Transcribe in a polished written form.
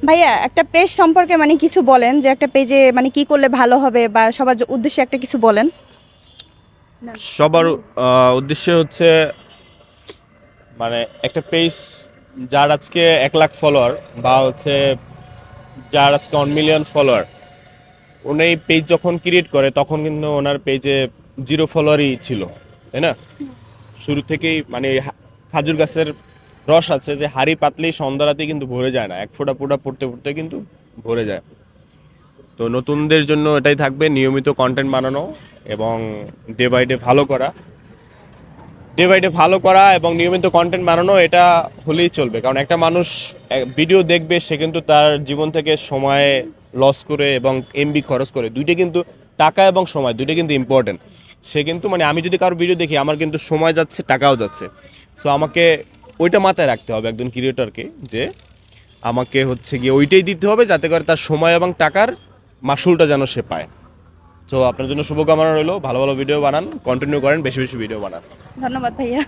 ভাইয়া একটা পেজ সম্পর্কে মানে কিছু বলেন যে একটা পেজে মানে কি করলে ভালো হবে বা সবার উদ্দেশ্যে একটা কিছু বলেন। সবার উদ্দেশ্য হচ্ছে মানে একটা পেজ যার আজকে 1 লাখ ফলোয়ার বা হচ্ছে যার আজকে 1 মিলিয়ন ফলোয়ার, উনি পেজ যখন ক্রিয়েট করে তখন কিন্তু ওনার পেজে 0 ফলোয়ারই ছিল, তাই না? শুরু থেকেই মানে খাজুর গাছের রস আছে যে হাড়ি পাতলেই সন্ধ্যা রাতে কিন্তু ভরে যায় না, এক ফোঁটা ফোঁটা পড়তে পড়তে কিন্তু ভরে যায়। তো নতুনদের জন্য এটাই থাকবে, নিয়মিত কন্টেন্ট বানানো এবং ডে বাই ডে ভালো করা, ডে বাই ডে ভালো করা এবং নিয়মিত কন্টেন্ট বানানো, এটা হলেই চলবে। কারণ একটা মানুষ ভিডিও দেখবে, সে কিন্তু তার জীবন থেকে সময় লস করে এবং এমবি খরচ করে, দুইটা কিন্তু টাকা এবং সময় দুইটা কিন্তু ইম্পর্টেন্ট। সে কিন্তু মানে আমি যদি কারো ভিডিও দেখি, আমার কিন্তু সময় যাচ্ছে, টাকাও যাচ্ছে। সো আমাকে ওইটা মাথায় রাখতে হবে একজন ক্রিয়েটরকে, যে আমাকে হচ্ছে গিয়ে ওইটাই দিতে হবে যাতে করে তার সময় এবং টাকার মাসুলটা যেন সে পায়। তো আপনার জন্য শুভকামনা রইলো, ভালো ভালো ভিডিও বানান, কন্টিনিউ করেন, বেশি বেশি ভিডিও বানান। ধন্যবাদ ভাইয়া।